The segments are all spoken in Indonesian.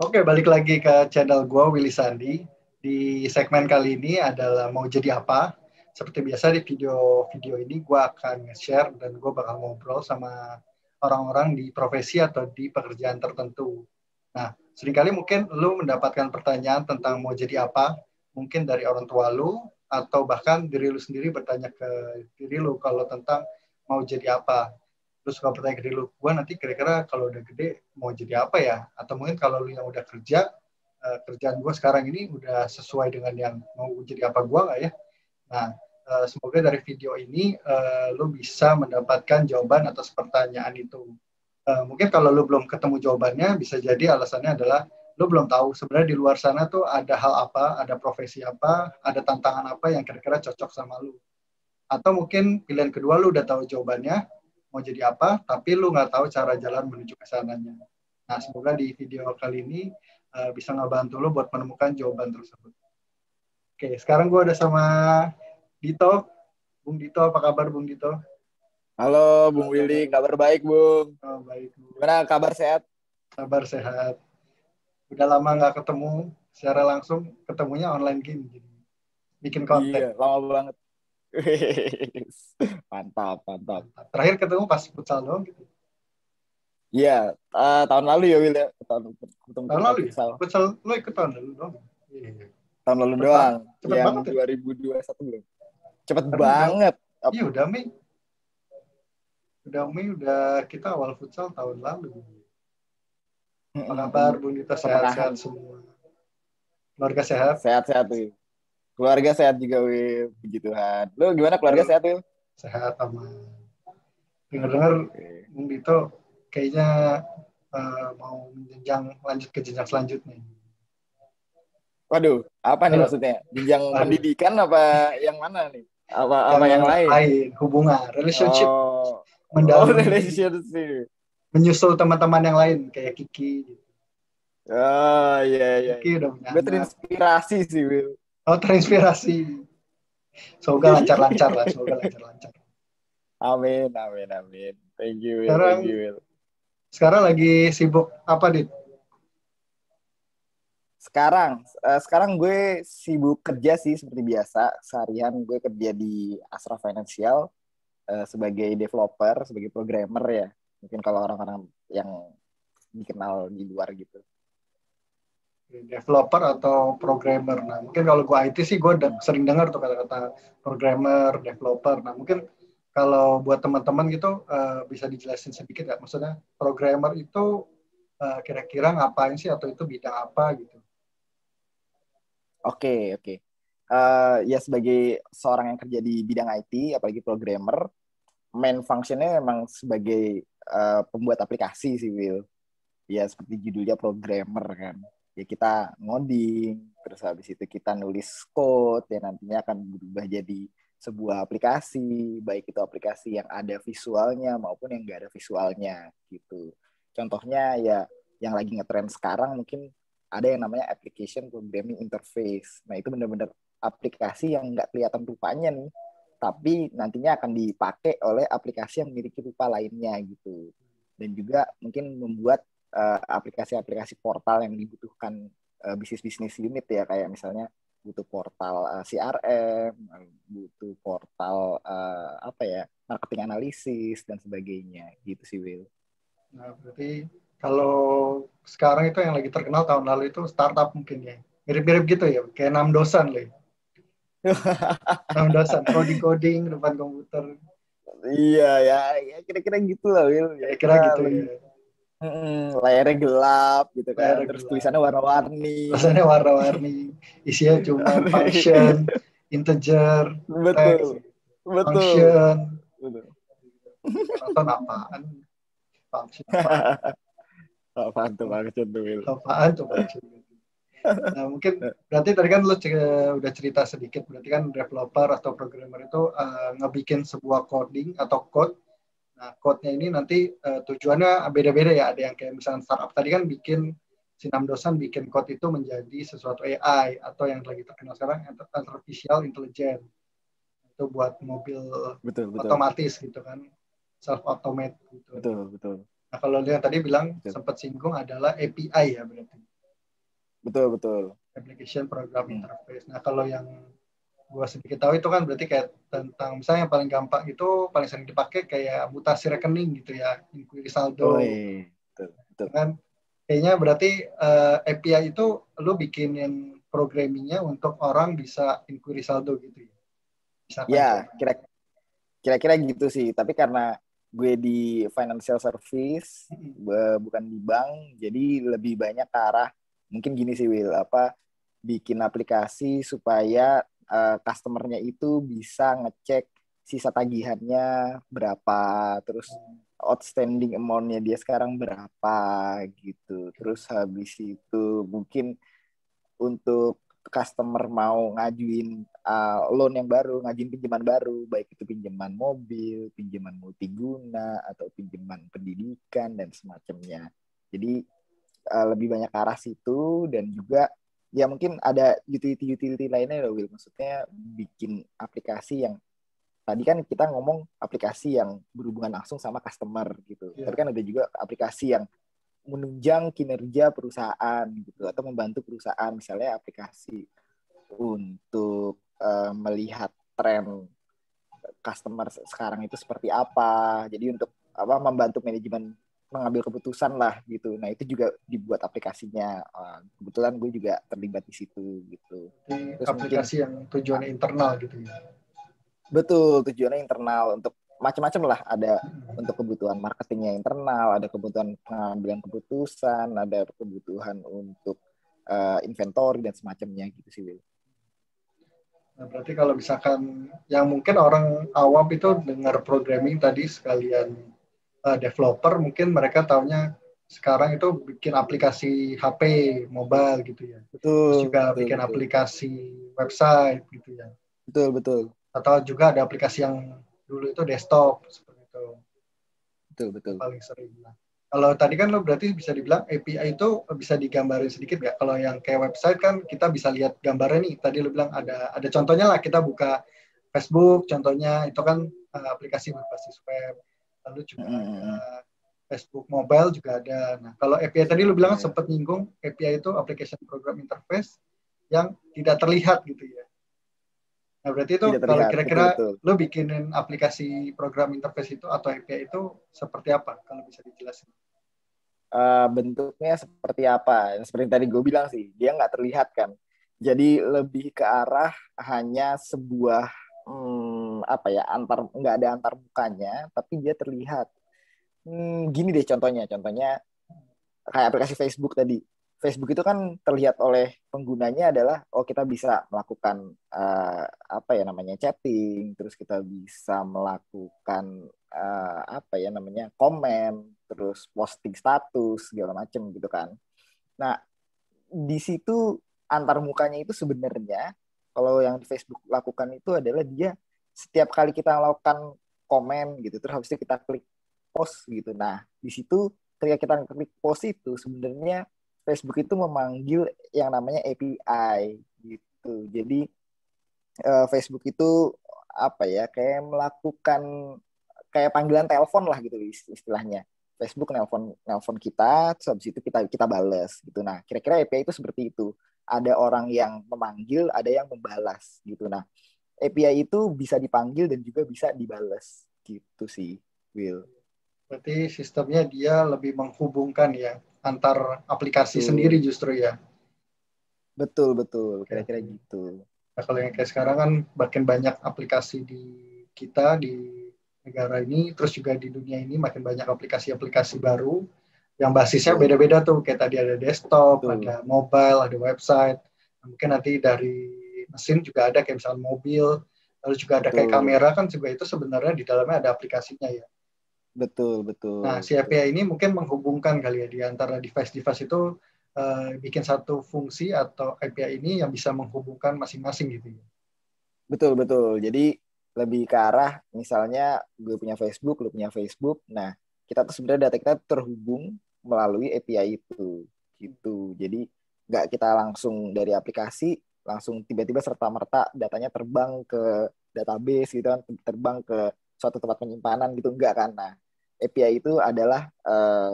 Oke, balik lagi ke channel gue, Willy Sandi. Di segmen kali ini adalah mau jadi apa. Seperti biasa di video-video ini gue akan nge-share dan gue bakal ngobrol sama orang-orang di profesi atau di pekerjaan tertentu. Nah, seringkali mungkin lu mendapatkan pertanyaan tentang mau jadi apa, mungkin dari orang tua lu, atau bahkan diri lu sendiri bertanya ke diri lu kalau tentang mau jadi apa. Terus suka bertanya ke diri lu, gue nanti kira-kira kalau udah gede mau jadi apa ya? Atau mungkin kalau lu yang udah kerja, kerjaan gue sekarang ini udah sesuai dengan yang mau jadi apa gue nggak ya? Nah, semoga dari video ini lu bisa mendapatkan jawaban atas pertanyaan itu. Mungkin kalau lu belum ketemu jawabannya, bisa jadi alasannya adalah lu belum tahu sebenarnya di luar sana tuh ada hal apa, ada profesi apa, ada tantangan apa yang kira-kira cocok sama lu. Atau mungkin pilihan kedua lu udah tahu jawabannya, mau jadi apa, tapi lu nggak tahu cara jalan menuju ke sananya. Nah, semoga di video kali ini bisa ngebantu lu buat menemukan jawaban tersebut. Oke, sekarang gue udah sama Dito. Bung Dito, apa kabar Bung Dito? Halo Bung Willy, kabar baik Bung. Oh, baik, Bung. Gimana kabar sehat? Kabar sehat. Udah lama nggak ketemu secara langsung, ketemunya online game. Jadi bikin konten. Iya, lama banget. Mantap, mantap. Terakhir ketemu pas futsal doang gitu. Iya, tahun lalu ya Will ya, ketemu Tahun tempat lalu ya? futsal. Futsal lo ikut tahun lalu doang. Iya. Tahun lalu Cepet, doang, cepet yang banget ya. 2021 belum. Cepet Karena udah, banget. iya udah Mei. Udah Mei, udah kita awal futsal tahun lalu. Apa kabar Bung Dito? Sehat-sehat Pertengahan. semua. Keluarga sehat? Sehat-sehat Will. Keluarga sehat juga Will, puji Tuhan. Lu gimana keluarga sehat Will? Sehat aman. Dengar-dengar Oke. Bung Dito kayaknya mau lanjut ke jenjang selanjutnya. Waduh, apa nih Halo. maksudnya? Jenjang Waduh, pendidikan apa yang mana nih? Apa yang yang lain? lain, hubungan, relationship, Oh, oh mendalui, relationship. menyusul teman-teman yang lain kayak Kiki. Gitu. Oh iya iya. Kiki udah punya Gue anak. terinspirasi sih Will. Oh, terinspirasi. Semoga lancar-lancar lah, semoga lancar-lancar. Amin amin amin. Thank you Will, Sekarang thank you Will. sekarang lagi sibuk apa, Dit? Sekarang gue sibuk kerja sih seperti biasa. Seharian gue kerja di Astra Financial sebagai developer, sebagai programmer ya. Mungkin kalau orang-orang yang dikenal di luar gitu. Developer atau programmer. Nah, mungkin kalau gue IT sih gue sering dengar tuh kata-kata programmer, developer. Nah, mungkin kalau buat teman-teman gitu bisa dijelasin sedikit ya. Maksudnya programmer itu kira-kira ngapain sih atau itu bidang apa gitu. Oke oke. Ya sebagai seorang yang kerja di bidang IT, apalagi programmer, main functionnya memang sebagai pembuat aplikasi sih Will. Ya seperti judulnya programmer kan. Ya kita ngoding, terus habis itu kita nulis code yang nantinya akan berubah jadi sebuah aplikasi, baik itu aplikasi yang ada visualnya maupun yang nggak ada visualnya gitu. Contohnya ya yang lagi ngetren sekarang mungkin ada yang namanya application programming interface. Nah itu benar-benar aplikasi yang nggak kelihatan rupanya nih, tapi nantinya akan dipakai oleh aplikasi yang memiliki rupa lainnya gitu. Dan juga mungkin membuat aplikasi-aplikasi portal yang dibutuhkan bisnis-bisnis unit ya, kayak misalnya butuh portal CRM, butuh portal apa ya, marketing analisis dan sebagainya gitu sih Will. Nah, berarti kalau sekarang itu yang lagi terkenal tahun lalu itu startup mungkin ya. Mirip-mirip gitu ya, kayak 6 dosan loh. 6 dosan, coding-coding depan komputer. Iya ya, ya kira-kira gitu lah Will. Ya Kira-kira kita gitu lebih ya. layarnya gelap gitu kan, Layar terus gelap. tulisannya warna-warni. Rasanya warna-warni. Isinya cuma function, integer, text, Betul, betul, function. betul. Nonton apaan? Function apaan? Apaan tuh function tuh Will? Apaan tuh function? Nah, mungkin berarti tadi kan lo udah cerita sedikit, berarti kan developer atau programmer itu ngebikin sebuah coding atau code. Nah, code-nya ini nanti tujuannya beda-beda ya. Ada yang kayak misalnya startup tadi kan bikin si 6 dosan bikin code itu menjadi sesuatu AI atau yang lagi terkenal sekarang artificial intelligence. Itu buat mobil Betul, betul, otomatis gitu kan, self automate gitu. betul, betul, Nah, kalau yang tadi bilang betul. sempat singgung adalah API ya berarti. Betul, betul. application program Hmm. interface. Nah, kalau yang gue sedikit tahu itu kan berarti kayak tentang misalnya yang paling gampang itu paling sering dipakai kayak mutasi rekening gitu ya, inquiry Oh saldo. iya, betul, betul. Kan kayaknya berarti API itu lu bikinin programmingnya untuk orang bisa inquiry saldo gitu ya. Misalkan Ya, kayak kira-kira gitu sih. Tapi karena gue di financial service, bukan di bank, jadi lebih banyak ke arah mungkin gini sih Will, apa bikin aplikasi supaya customernya itu bisa ngecek sisa tagihannya berapa, terus outstanding amount-nya dia sekarang berapa gitu. Terus habis itu mungkin untuk customer mau ngajuin loan yang baru, ngajuin pinjaman baru, baik itu pinjaman mobil, pinjaman multiguna, atau pinjaman pendidikan, dan semacamnya. Jadi lebih banyak ke arah situ, dan juga ya mungkin ada utility-utility lainnya loh, Will. Maksudnya bikin aplikasi yang, tadi kan kita ngomong aplikasi yang berhubungan langsung sama customer gitu. Tapi ya, kan ada juga aplikasi yang menunjang kinerja perusahaan gitu, atau membantu perusahaan, misalnya aplikasi untuk melihat tren customer sekarang itu seperti apa. Jadi untuk apa, membantu manajemen mengambil keputusan lah gitu. Nah itu juga dibuat aplikasinya. Kebetulan gue juga terlibat di situ gitu. di Terus mungkin aplikasi yang tujuannya internal gitu ya. betul tujuannya internal, untuk macam-macam lah. Ada untuk kebutuhan marketingnya internal, ada kebutuhan pengambilan keputusan, ada kebutuhan untuk inventory dan semacamnya gitu sih, Will. Nah, berarti kalau misalkan yang mungkin orang awam itu dengar programming tadi sekalian developer, mungkin mereka taunya sekarang itu bikin aplikasi HP, mobile gitu ya. Terus Betul, juga betul, bikin betul. aplikasi website gitu ya. Betul, betul. Atau juga ada aplikasi yang dulu itu desktop seperti itu. Betul, Yang betul. paling sering. Nah, kalau tadi kan lo berarti bisa dibilang API itu bisa digambarin sedikit nggak? Kalau yang kayak website kan kita bisa lihat gambarnya nih. Tadi lo bilang ada contohnya lah, kita buka Facebook, contohnya itu kan aplikasi berbasis web. Lalu juga ada Mm-mm. Facebook mobile juga ada. Nah, kalau API tadi lo bilang Ya, sempat nyinggung API itu application program interface yang tidak terlihat gitu ya. Nah, berarti itu tidak kalau terlihat. kira-kira Betul, betul. lo bikinin aplikasi program interface itu atau API itu seperti apa? Kalau bisa dijelasin. Bentuknya seperti apa? Seperti tadi gue bilang sih, dia nggak terlihat kan. Jadi lebih ke arah hanya sebuah apa ya, nggak ada antar mukanya, tapi dia terlihat. Gini deh contohnya kayak aplikasi Facebook tadi. Facebook itu kan terlihat oleh penggunanya adalah, oh kita bisa melakukan apa ya namanya, chatting, terus kita bisa melakukan apa ya namanya, komen, terus posting status segala macam gitu kan. Nah di situ antar mukanya itu sebenarnya, kalau yang di Facebook lakukan itu adalah dia setiap kali kita melakukan komen gitu, terus habis itu kita klik post gitu. Nah di situ ketika kita klik post itu sebenarnya Facebook itu memanggil yang namanya API gitu. Jadi Facebook itu apa ya, kayak melakukan kayak panggilan telepon lah gitu istilahnya. Facebook nelpon nelpon kita, terus habis itu kita balas gitu. Nah, kira-kira API itu seperti itu. Ada orang yang memanggil, ada yang membalas gitu. Nah, API itu bisa dipanggil dan juga bisa dibalas gitu sih, Will. Berarti sistemnya dia lebih menghubungkan ya antar aplikasi sendiri Betul, justru ya. betul, betul. Oke, Kira-kira oke. gitu. Nah, kalau yang kayak sekarang kan makin banyak aplikasi di kita di negara ini, terus juga di dunia ini makin banyak aplikasi-aplikasi baru yang basisnya Betul, beda-beda tuh. Kayak tadi ada desktop, betul, ada mobile, ada website. Nah, mungkin nanti dari mesin juga ada kayak misalnya mobil, lalu juga ada kayak betul, kamera kan juga itu sebenarnya di dalamnya ada aplikasinya ya. betul, Nah, betul, si betul. API ini mungkin menghubungkan kali ya di antara device-device itu bikin satu fungsi atau API ini yang bisa menghubungkan masing-masing gitu ya. Betul, betul. Jadi lebih ke arah misalnya gue punya Facebook, lu punya Facebook. Nah, kita tuh sebenarnya data kita terhubung melalui API itu gitu. Jadi nggak kita langsung dari aplikasi langsung tiba-tiba serta-merta datanya terbang ke database gitu kan, terbang ke suatu tempat penyimpanan gitu, enggak kan. Nah, API itu adalah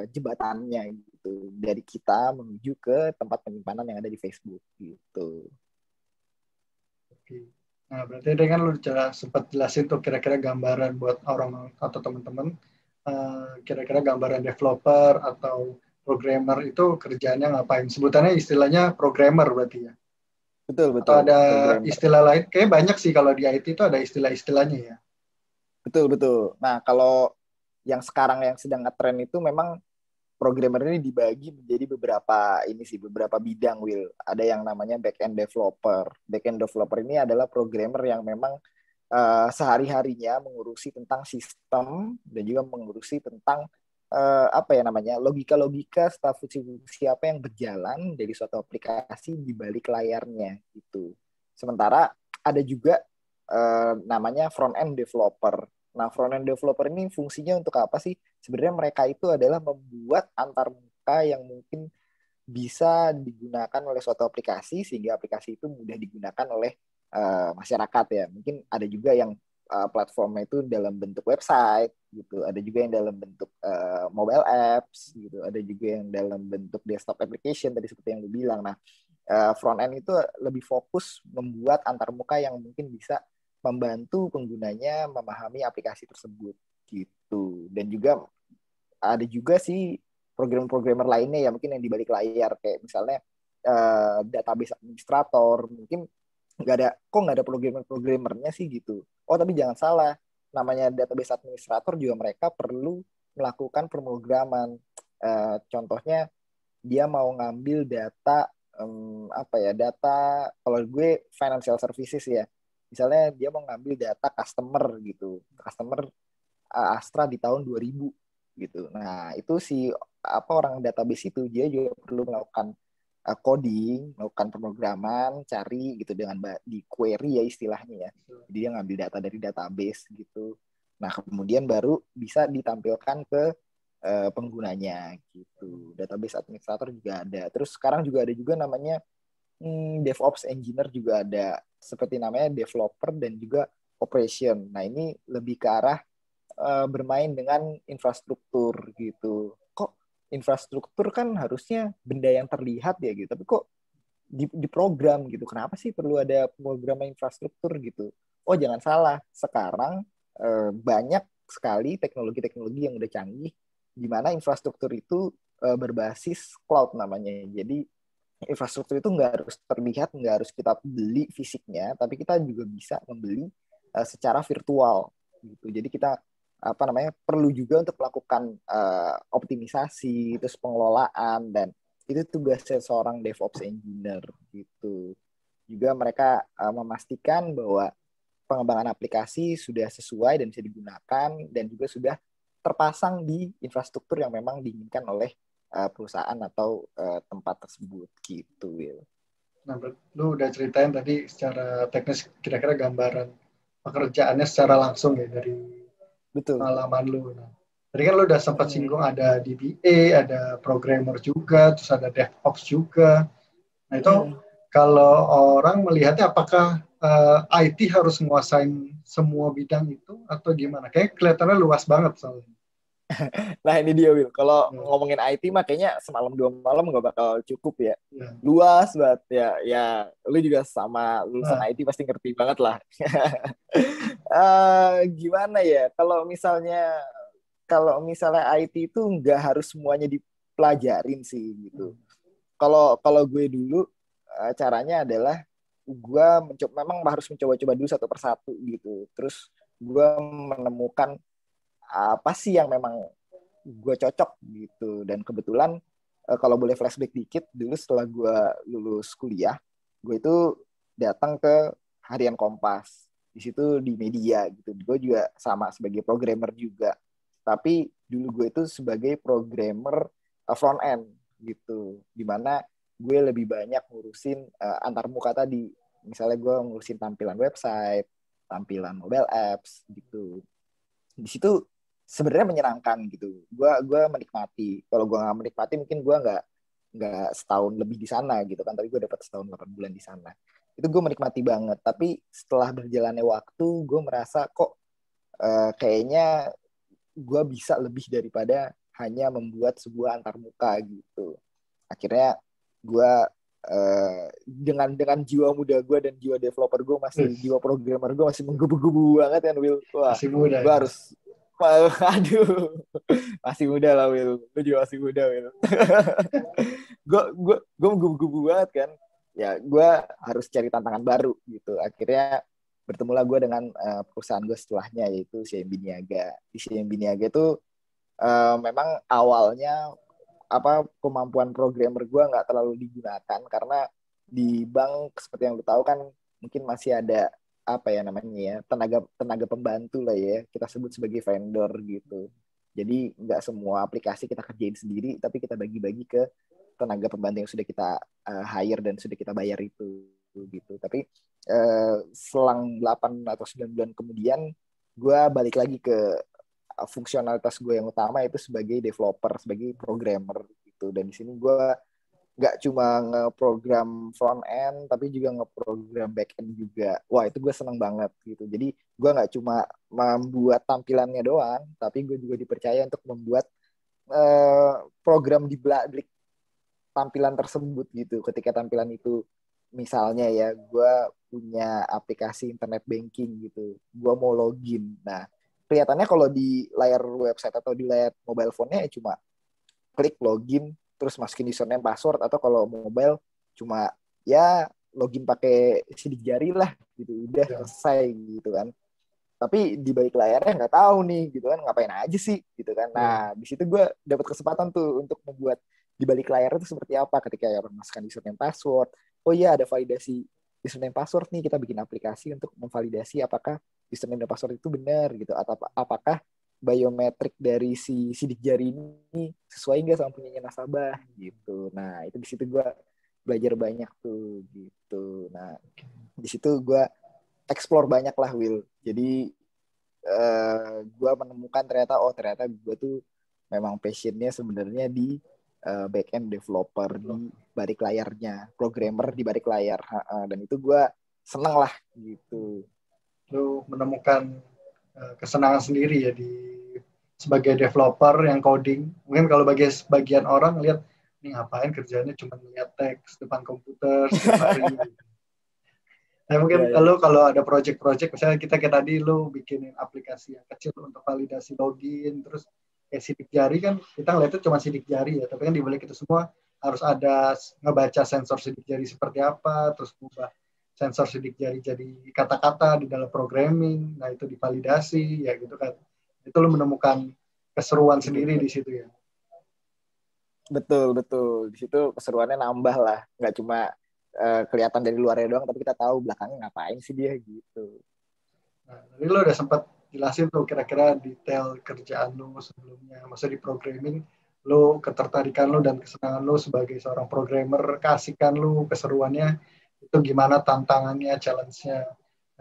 jembatannya gitu, dari kita menuju ke tempat penyimpanan yang ada di Facebook gitu. Oke. Nah, berarti tadi kan lu sempat jelasin tuh kira-kira gambaran buat orang atau teman-teman, kira-kira gambaran developer atau programmer itu kerjaannya ngapain? Sebutannya istilahnya programmer berarti ya? Betul Atau betul, ada programmer. istilah lain? Kayak banyak sih kalau di IT itu ada istilah-istilahnya ya. Betul betul. Nah, kalau yang sekarang yang sedang ngetren itu memang programmer ini dibagi menjadi beberapa bidang, Will. Ada yang namanya back-end developer. Back-end developer ini adalah programmer yang memang sehari-harinya mengurusi tentang sistem dan juga mengurusi tentang apa ya namanya, logika-logika serta fungsi-fungsi apa yang berjalan dari suatu aplikasi di balik layarnya gitu. Sementara ada juga namanya front-end developer. Nah, front-end developer ini fungsinya untuk apa sih? Sebenarnya mereka itu adalah membuat antarmuka yang mungkin bisa digunakan oleh suatu aplikasi sehingga aplikasi itu mudah digunakan oleh masyarakat ya. Mungkin ada juga yang platformnya itu dalam bentuk website gitu, ada juga yang dalam bentuk mobile apps gitu, ada juga yang dalam bentuk desktop application tadi seperti yang lu bilang. Nah, front end itu lebih fokus membuat antarmuka yang mungkin bisa membantu penggunanya memahami aplikasi tersebut gitu. Dan juga ada juga sih programmer-programmer lainnya ya mungkin yang di balik layar kayak misalnya database administrator, mungkin nggak ada programmernya sih gitu. Oh tapi jangan salah, namanya database administrator juga mereka perlu melakukan pemrograman. Contohnya dia mau ngambil data apa ya, data kalau gue financial services ya, misalnya dia mau ngambil data customer Astra di tahun 2000 gitu. Nah itu si apa orang database itu dia juga perlu melakukan coding, melakukan pemrograman, cari gitu dengan di query ya istilahnya ya. Jadi dia ngambil data dari database gitu. Nah kemudian baru bisa ditampilkan ke penggunanya gitu. Database administrator juga ada. Terus sekarang juga ada juga namanya DevOps engineer juga ada. Seperti namanya developer dan juga operation. Nah ini lebih ke arah bermain dengan infrastruktur gitu. Kok infrastruktur kan harusnya benda yang terlihat ya gitu, tapi kok di program gitu. Kenapa sih perlu ada program infrastruktur gitu? Oh jangan salah, sekarang banyak sekali teknologi-teknologi yang udah canggih di mana infrastruktur itu berbasis cloud namanya. Jadi infrastruktur itu nggak harus terlihat, nggak harus kita beli fisiknya, tapi kita juga bisa membeli secara virtual gitu. Jadi kita apa namanya perlu juga untuk melakukan optimisasi, terus pengelolaan, dan itu tugasnya seorang DevOps engineer gitu. Juga mereka memastikan bahwa pengembangan aplikasi sudah sesuai dan bisa digunakan dan juga sudah terpasang di infrastruktur yang memang diinginkan oleh perusahaan atau tempat tersebut gitu, Will. Nah, lu udah ceritain tadi secara teknis kira-kira gambaran pekerjaannya secara langsung ya dari Betul. pengalaman lu. Nah, tadi kan lu udah sempat singgung ada DBA, ada programmer juga, terus ada DevOps juga. Nah itu kalau orang melihatnya apakah IT harus menguasain semua bidang itu atau gimana? Kayaknya kelihatannya luas banget soalnya. Nah ini dia, Will. Kalau ngomongin IT mah kayaknya semalam 2 malam nggak bakal cukup ya. Ya. Luas banget ya. Ya, lu juga sama lulusan IT pasti ngerti banget lah. Gimana ya? Kalau misalnya IT itu nggak harus semuanya dipelajarin sih gitu. Kalau gue dulu caranya adalah gue memang harus mencoba-coba dulu satu persatu gitu. Terus gue menemukan apa sih yang memang gue cocok gitu. Dan kebetulan kalau boleh flashback dikit, dulu setelah gue lulus kuliah, gue itu datang ke Harian Kompas. Di situ di media gitu. Gue juga sama sebagai programmer juga. Tapi dulu gue itu sebagai programmer front end gitu. Dimana gue lebih banyak ngurusin antarmuka tadi. Misalnya gue ngurusin tampilan website, tampilan mobile apps gitu. Di situ sebenarnya menyenangkan gitu. Gue menikmati. Kalau gue nggak menikmati mungkin gue nggak setahun lebih di sana gitu kan. Tapi gue dapat setahun 8 bulan di sana. Itu gue menikmati banget. Tapi setelah berjalannya waktu, gue merasa kok kayaknya gue bisa lebih daripada hanya membuat sebuah antarmuka gitu. Akhirnya gue dengan jiwa muda gue dan jiwa developer gue jiwa programmer gue masih menggebu-gebu banget kan Will. Wah, masih muda. Gue harus, aduh, masih muda lah Will. Lu juga masih muda Will. gue menggebu-gebu banget kan. Ya gue harus cari tantangan baru gitu. Akhirnya bertemulah gue dengan perusahaan gue setelahnya, yaitu CMB Niaga. Di CMB Niaga itu memang awalnya kemampuan programmer gue nggak terlalu digunakan karena di bank seperti yang lu tahu kan mungkin masih ada tenaga pembantu lah ya, kita sebut sebagai vendor gitu. Jadi nggak semua aplikasi kita kerjain sendiri, tapi kita bagi-bagi ke tenaga pembantu yang sudah kita hire dan sudah kita bayar itu gitu. Tapi selang 8 atau 9 bulan kemudian gue balik lagi ke fungsionalitas gue yang utama, itu sebagai developer, sebagai programmer gitu. Dan di sini gue nggak cuma ngeprogram front end, tapi juga ngeprogram back end juga. Wah, itu gue seneng banget gitu. Jadi gue nggak cuma membuat tampilannya doang, tapi gue juga dipercaya untuk membuat program di balik tampilan tersebut gitu. Ketika tampilan itu misalnya ya, gue punya aplikasi internet banking gitu, gue mau login. Nah, kelihatannya kalau di layar website atau di layar mobile phone-nya ya cuma klik login, terus masukin username password, atau kalau mobile cuma ya login pakai sidik jari lah gitu, udah selesai gitu kan. Tapi di balik layarnya nggak tahu nih gitu kan, ngapain aja sih gitu kan. Nah, di situ gue dapat kesempatan tuh untuk membuat di balik layar itu seperti apa ketika ya memasukkan username password. Oh iya, ada validasi username password nih, kita bikin aplikasi untuk memvalidasi apakah username dan password itu benar gitu, atau apakah biometrik dari si sidik jari ini sesuai nggak sama punyanya nasabah gitu. Nah, itu di situ gue belajar banyak tuh gitu. Nah, di situ gue explore banyak lah Will. Jadi gue menemukan ternyata gue tuh memang passionnya sebenarnya di back end developer, di balik layarnya, programmer di balik layar. Dan itu gue seneng lah gitu. Lu menemukan kesenangan sendiri ya sebagai developer yang coding. Mungkin kalau bagi sebagian orang lihat ini ngapain kerjanya cuma lihat teks depan komputer setiap hari. Nah, mungkin kalau ada project-project, misalnya kita kayak tadi lu bikinin aplikasi yang kecil untuk validasi login, terus kayak sidik jari kan, kita ngeliatnya cuma sidik jari ya, tapi kan di balik itu semua harus ada ngebaca sensor sidik jari seperti apa, terus ubah sensor sidik jari jadi kata-kata di dalam programming, nah itu divalidasi, ya gitu kan. Itu lu menemukan keseruan sendiri di situ ya. Betul. Di situ keseruannya nambah lah, nggak cuma kelihatan dari luarnya doang, tapi kita tahu belakangnya ngapain sih dia gitu. Nah, tadi lo udah sempat jelasin tuh kira-kira detail kerjaan lo sebelumnya, maksudnya di programming, lo ketertarikan lo dan kesenangan lo sebagai seorang programmer, keasikan lo, keseruannya, itu gimana tantangannya, challenge-nya.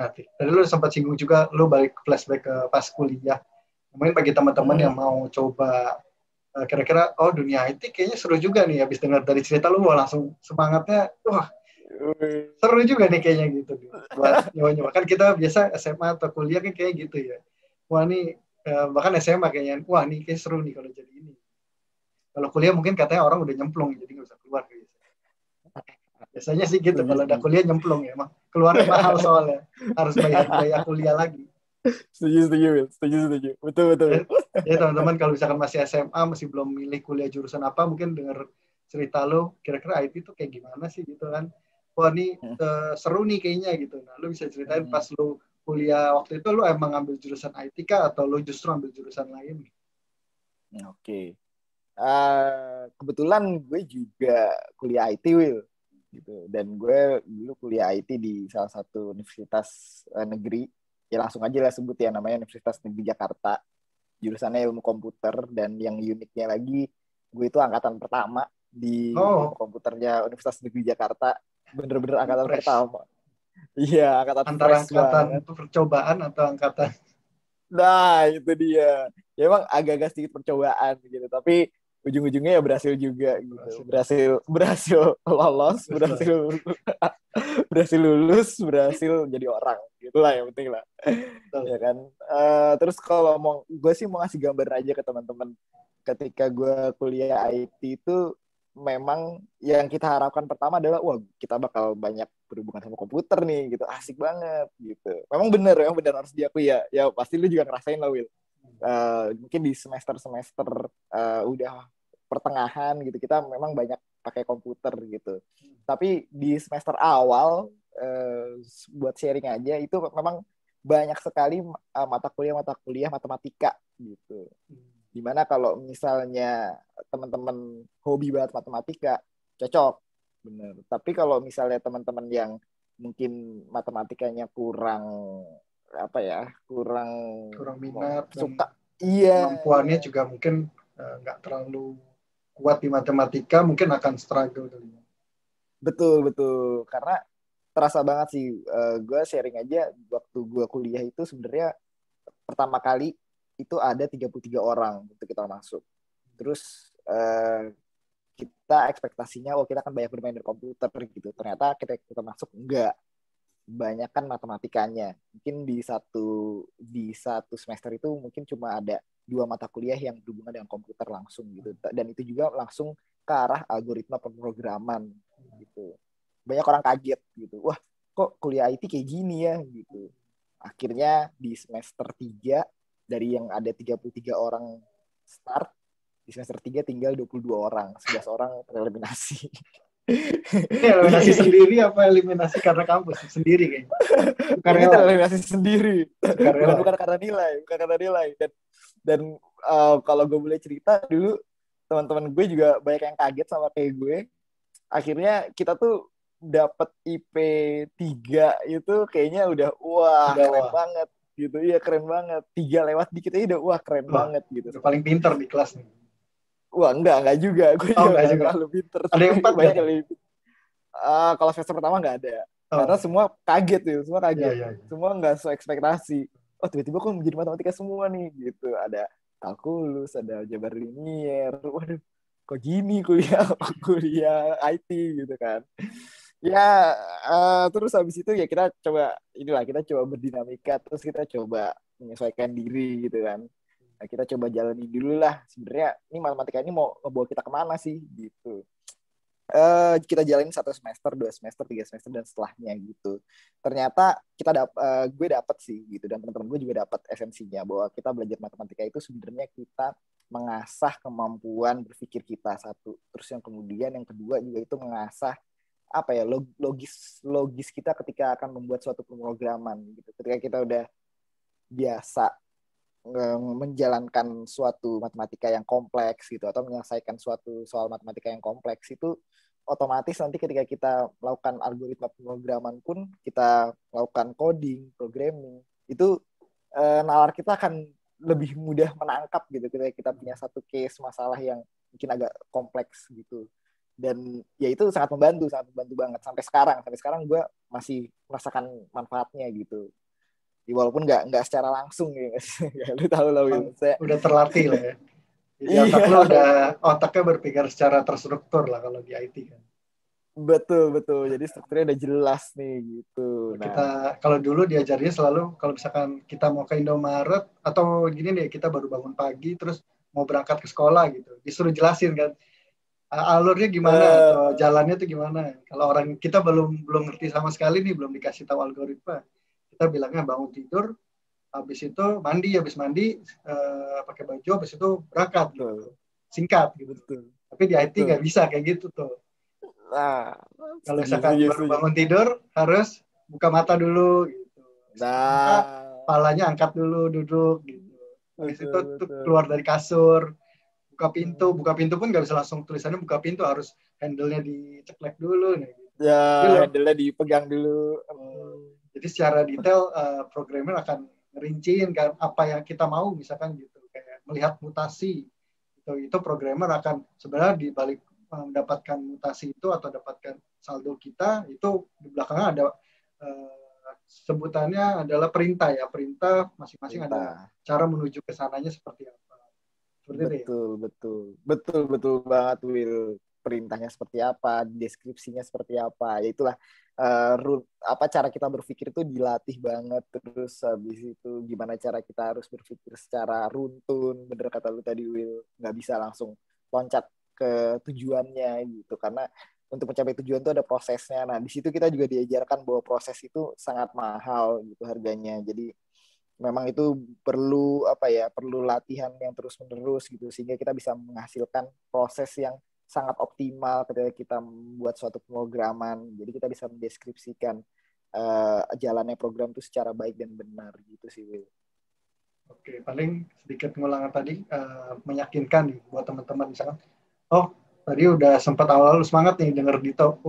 Nah, tadi lo sempat singgung juga, lo balik flashback ke pas kuliah. Mungkin bagi teman-teman yang mau coba kira-kira, oh dunia IT kayaknya seru juga nih, habis dengar dari cerita lo, langsung semangatnya, wah, seru juga nih kayaknya gitu buat nyoba-nyoba. Kan kita biasa SMA atau kuliah kan kayak gitu ya, wah nih bahkan SMA kayaknya, wah nih kayak seru nih kalau jadi ini. Kalau kuliah mungkin katanya orang udah nyemplung jadi nggak usah keluar gitu. Biasanya sih gitu, kalau udah kuliah nyemplung ya, emang keluarnya mahal soalnya, harus bayar biaya kuliah lagi. Setuju. Betul. Ya teman-teman, kalau misalkan masih SMA, masih belum milih kuliah jurusan apa, mungkin dengar cerita lo, kira-kira IT tuh kayak gimana sih gitu kan. Wah ini seru nih kayaknya gitu. Nah, lo bisa ceritain pas lo kuliah waktu itu, lo emang ambil jurusan IT kah atau lo justru ambil jurusan lain? Oke. Kebetulan gue juga kuliah IT, Will. Gitu. Dan gue dulu kuliah IT di salah satu universitas negeri. Ya langsung aja lah sebut ya, namanya Universitas Negeri Jakarta. Jurusannya ilmu komputer, dan yang uniknya lagi, gue itu angkatan pertama di ilmu komputernya Universitas Negeri Jakarta. Bener-bener angkatan pertama. Iya, angkatan antara angkatan percobaan atau angkatan. Nah, itu dia. Ya emang agak-agak sedikit percobaan gitu, tapi ujung-ujungnya ya berhasil juga gitu. Berhasil lolos, berhasil lulus, berhasil jadi orang. Gitulah yang penting lah. Ya kan. Terus kalau gue sih mau ngasih gambar aja ke teman-teman. ketika gue kuliah IT itu memang yang kita harapkan pertama adalah wah kita bakal banyak berhubungan sama komputer nih gitu, asik banget gitu. Memang benar harus diakui ya pasti lu juga ngerasain lah Will. Mungkin di semester udah pertengahan gitu kita memang banyak pakai komputer gitu. Tapi di semester awal buat sharing aja itu memang banyak sekali mata kuliah matematika gitu. Dimana kalau misalnya teman-teman hobi banget matematika, cocok, bener. Tapi kalau misalnya teman-teman yang mungkin matematikanya kurang kurang minat, suka, kemampuannya juga mungkin nggak terlalu kuat di matematika, mungkin akan struggle kali. Betul, karena terasa banget sih, gue sharing aja waktu gue kuliah itu sebenarnya pertama kali itu ada 33 orang untuk kita masuk. Terus kita ekspektasinya kita akan banyak bermain di komputer gitu. Ternyata kita masuk enggak. Banyak kan matematikanya. Mungkin di satu semester itu mungkin cuma ada 2 mata kuliah yang berhubungan dengan komputer langsung gitu. Dan itu juga langsung ke arah algoritma pemrograman gitu. Banyak orang kaget gitu. Wah, kok kuliah IT kayak gini ya gitu. Akhirnya di semester 3 dari yang ada 33 orang start, di semester 3 tinggal 22 orang, 11 orang tereliminasi. Ini eliminasi sendiri apa eliminasi karena kampus sendiri kayaknya? Ini tereliminasi sendiri. Bukan karena nilai. Dan kalau gue boleh cerita dulu, teman-teman gue juga banyak yang kaget sama kayak gue. Akhirnya kita tuh dapat IP 3 itu kayaknya udah keren banget gitu. Iya keren banget. 3 lewat dikit aja udah keren banget gitu. Udah paling pinter di kelas nih. Wah enggak juga. Gue juga enggak terlalu pinter. Ada yang 4 banyak kali. Kalau semester pertama enggak ada. Karena semua kaget tuh, semua kaget. Iya. Semua enggak sesuai ekspektasi. Oh tiba-tiba kok menjadi matematika semua nih gitu. Ada kalkulus, ada aljabar linier. Waduh, kok gini kuliah IT gitu kan. Ya terus habis itu ya kita coba berdinamika, terus kita coba menyesuaikan diri gitu kan. Nah, kita coba jalani dulu lah sebenarnya ini matematika ini mau ngebawa kita kemana sih gitu. Kita jalanin 1 semester, 2 semester, 3 semester dan setelahnya gitu. Ternyata gue dapet sih gitu, dan teman-teman gue juga dapat esensinya bahwa kita belajar matematika itu sebenarnya kita mengasah kemampuan berpikir kita satu, terus yang kemudian yang kedua juga itu mengasah logis kita ketika akan membuat suatu pemrograman gitu. Ketika kita udah biasa menjalankan suatu matematika yang kompleks gitu atau menyelesaikan suatu soal matematika yang kompleks itu otomatis nanti ketika kita melakukan algoritma pemrograman pun kita melakukan coding, programming itu nalar kita akan lebih mudah menangkap gitu ketika kita punya satu case masalah yang mungkin agak kompleks gitu. Dan ya itu sangat membantu banget sampai sekarang gue masih merasakan manfaatnya gitu. Walaupun nggak secara langsung ya, lu tahu lah Will. Udah terlatih lah ya. Jadi otak lu otaknya berpikir secara terstruktur lah kalau di IT kan. Betul. Jadi strukturnya udah jelas nih gitu. Kita kalau dulu diajarnya selalu kalau misalkan kita mau ke Indomaret atau gini deh, kita baru bangun pagi terus mau berangkat ke sekolah gitu, disuruh jelasin kan alurnya gimana atau jalannya tuh gimana. Kalau orang kita belum ngerti sama sekali nih, belum dikasih tahu algoritma, kita bilangnya bangun tidur, habis itu habis mandi pakai baju, habis itu berangkat gitu. Singkat gitu. Betul. Tapi di IT nggak bisa kayak gitu tuh. Nah, kalau misalkan baru bangun tidur harus buka mata dulu gitu. Kepalanya angkat dulu, duduk gitu. Habis itu keluar dari kasur, buka pintu pun nggak bisa langsung tulisannya buka pintu, harus handle-nya diceklek dulu nih. Ya, handle-nya dipegang dulu. Jadi secara detail programmer akan ngerinciin kan apa yang kita mau, misalkan gitu, kayak melihat mutasi itu programmer akan sebenarnya di balik mendapatkan mutasi itu atau dapatkan saldo kita itu di belakangnya ada sebutannya adalah perintah ya, perintah masing-masing ada cara menuju ke sananya seperti apa. Betul banget Will. perintahnya seperti apa, deskripsinya seperti apa. Ya itulah cara kita berpikir itu dilatih banget. Terus habis itu gimana cara kita harus berpikir secara runtun. Bener kata lu tadi, Will, nggak bisa langsung loncat ke tujuannya gitu. Karena untuk mencapai tujuan itu ada prosesnya. Nah, di situ kita juga diajarkan bahwa proses itu sangat mahal gitu harganya. Jadi memang itu perlu latihan yang terus-menerus gitu sehingga kita bisa menghasilkan proses yang sangat optimal ketika kita membuat suatu pemrograman. Jadi kita bisa mendeskripsikan jalannya program itu secara baik dan benar gitu sih, Will. Oke, paling sedikit ngulangan tadi meyakinkan nih buat teman-teman misalkan, tadi udah sempat awal semangat nih denger Dito,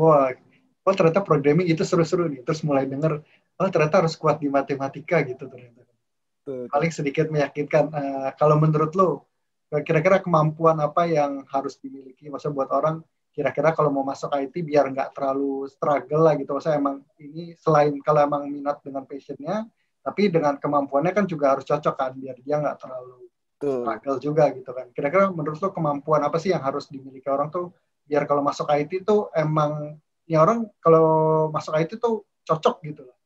ternyata programming itu seru-seru nih, terus mulai denger, ternyata harus kuat di matematika gitu ternyata. Paling sedikit meyakinkan. Kalau menurut lo, kira-kira kemampuan apa yang harus dimiliki? Maksudnya buat orang, kira-kira kalau mau masuk IT biar nggak terlalu struggle lah gitu. Maksudnya emang ini selain kalau emang minat dengan passionnya, tapi dengan kemampuannya kan juga harus cocok kan, biar dia nggak terlalu struggle juga gitu kan. Kira-kira menurut lo kemampuan apa sih yang harus dimiliki orang tuh, biar kalau masuk IT tuh emang, ya orang kalau masuk IT tuh cocok gitu loh.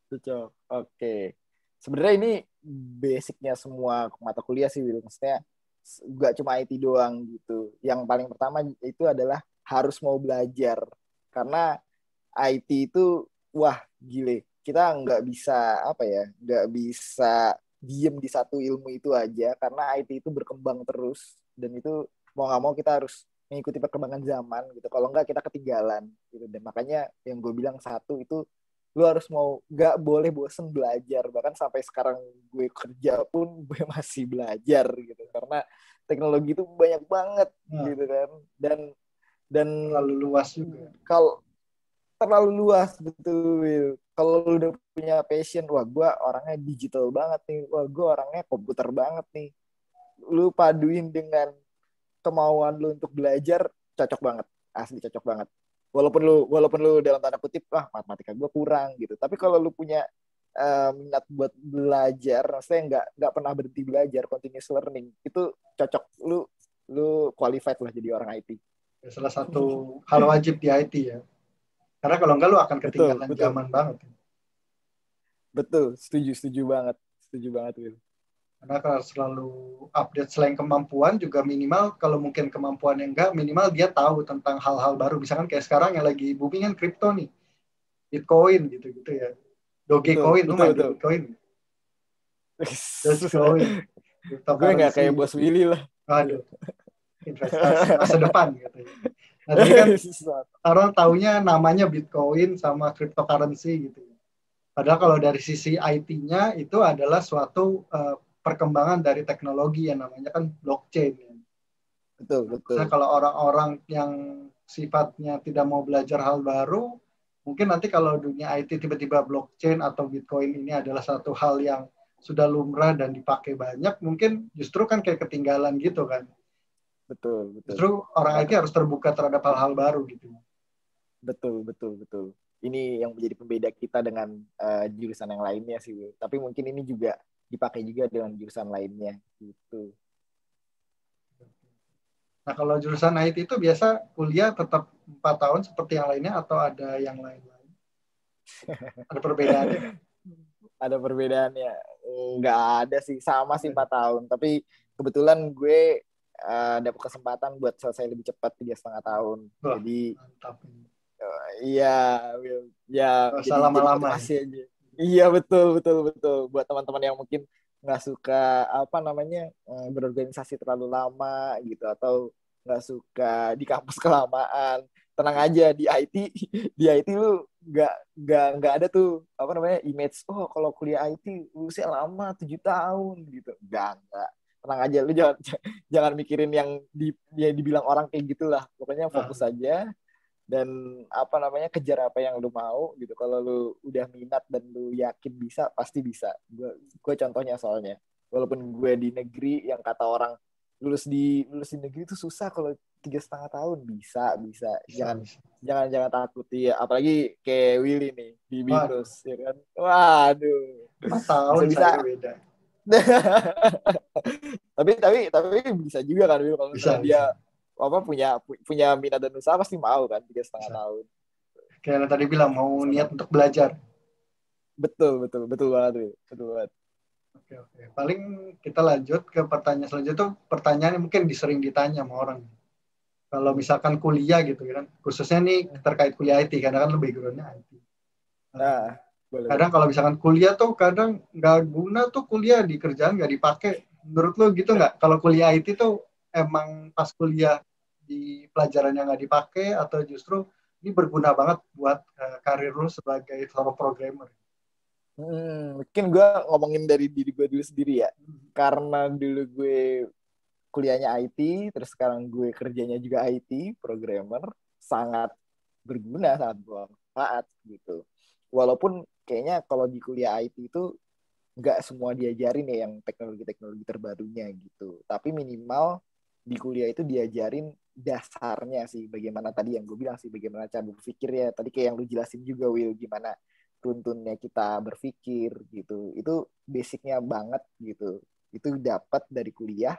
Cocok, oke. Sebenarnya ini basicnya semua mata kuliah sih, Will. Maksudnya gak cuma IT doang gitu. Yang paling pertama itu adalah harus mau belajar. Karena IT itu, gile. Kita nggak bisa, nggak bisa diem di satu ilmu itu aja. Karena IT itu berkembang terus. Dan itu mau nggak mau kita harus mengikuti perkembangan zaman gitu. Kalau nggak kita ketinggalan gitu. Dan makanya yang gue bilang satu itu, lu harus gak boleh bosen belajar. Bahkan sampai sekarang gue kerja pun gue masih belajar gitu, karena teknologi itu banyak banget gitu kan, dan terlalu luas juga. Kalau terlalu luas, betul, Will. Kalau lu udah punya passion, gue orangnya digital banget nih, gue orangnya komputer banget nih, lu paduin dengan kemauan lu untuk belajar, cocok banget, asli cocok banget. Walaupun lu dalam tanda kutip matematika gue kurang gitu, tapi kalau lu punya minat buat belajar, maksudnya nggak pernah berhenti belajar, continuous learning, itu cocok, lu qualified lah jadi orang IT. Salah satu hal wajib di IT ya, karena kalau enggak lu akan ketinggalan zaman banget. Betul, setuju banget Will. Karena kalau selalu update, selain kemampuan juga minimal, kalau mungkin kemampuan yang enggak, minimal dia tahu tentang hal-hal baru. Misalkan kayak sekarang yang lagi booming kan kripto nih, Bitcoin gitu-gitu ya. Dogecoin, lu main Dogecoin? Dogecoin. Gue nggak kayak Bos Willy lah. Aduh, investasi masa depan katanya. Nah, tapi kan orang taunya namanya Bitcoin sama cryptocurrency gitu. Padahal kalau dari sisi IT-nya itu adalah suatu perkembangan dari teknologi yang namanya kan blockchain. Betul. Nah, kalau orang-orang yang sifatnya tidak mau belajar hal baru, mungkin nanti kalau dunia IT tiba-tiba blockchain atau Bitcoin ini adalah satu hal yang sudah lumrah dan dipakai banyak, mungkin justru kan kayak ketinggalan gitu kan. Betul. Justru orang IT harus terbuka terhadap hal-hal baru gitu. Betul. Ini yang menjadi pembeda kita dengan jurusan yang lainnya sih, Will. Tapi mungkin ini juga dipakai juga dengan jurusan lainnya gitu. Nah, kalau jurusan IT itu biasa kuliah tetap 4 tahun seperti yang lainnya atau ada yang lain-lain? Ada perbedaannya? Ada perbedaannya? Nggak ada sih, sama sih 4 tahun. Tapi kebetulan gue dapat kesempatan buat selesai lebih cepat 3,5 tahun. Jadi mantap. Iya, Will. Ya, jadi lama-lama aja. Iya, betul. Buat teman-teman yang mungkin nggak suka berorganisasi terlalu lama gitu, atau nggak suka di kampus kelamaan, tenang aja, di IT lu nggak ada tuh image kalau kuliah IT usia lama 7 tahun gitu. Nggak. Tenang aja, lu jangan mikirin yang dibilang orang kayak gitulah. Pokoknya fokus aja dan kejar apa yang lu mau gitu. Kalau lu udah minat dan lu yakin bisa, pasti bisa. Gue contohnya, soalnya walaupun gue di negeri yang kata orang lulus di negeri itu susah, kalau 3,5 tahun bisa. Jangan takut ya, apalagi kayak Willy nih di Binus ya kan. Waduh, 4 tahun bisa beda. tapi bisa juga kan, Will, kalau misalnya dia punya minat dan usaha pasti mau kan 3,5 Bisa. tahun. Kayak yang tadi bilang mau Sama. niat untuk belajar. Betul banget, Will. Betul banget. Oke, oke. Paling kita lanjut ke pertanyaan selanjutnya tuh pertanyaan yang mungkin sering ditanya sama orang. Kalau misalkan kuliah gitu kan, khususnya nih terkait kuliah IT, karena kan lebih backgroundnya IT. Nah, boleh Kadang boleh. kalau misalkan kuliah tuh kadang nggak guna tuh kuliah di kerjaan nggak dipakai. Menurut lo gitu nggak? Kalau kuliah IT tuh emang pas kuliah di pelajaran yang nggak dipakai atau justru ini berguna banget buat karir lo sebagai seorang programmer? Mungkin gue ngomongin dari diri gue dulu sendiri ya. Karena dulu gue kuliahnya IT, terus sekarang gue kerjanya juga IT, programmer, sangat berguna, sangat bermanfaat gitu. Walaupun kayaknya kalau di kuliah IT itu nggak semua diajarin ya yang teknologi-teknologi terbarunya gitu. Tapi minimal di kuliah itu diajarin dasarnya sih, bagaimana tadi yang gue bilang sih, bagaimana cara berpikir ya. Tadi kayak yang lu jelasin juga, Will, gimana tuntunnya kita berpikir gitu. Itu basicnya banget gitu. Itu dapat dari kuliah.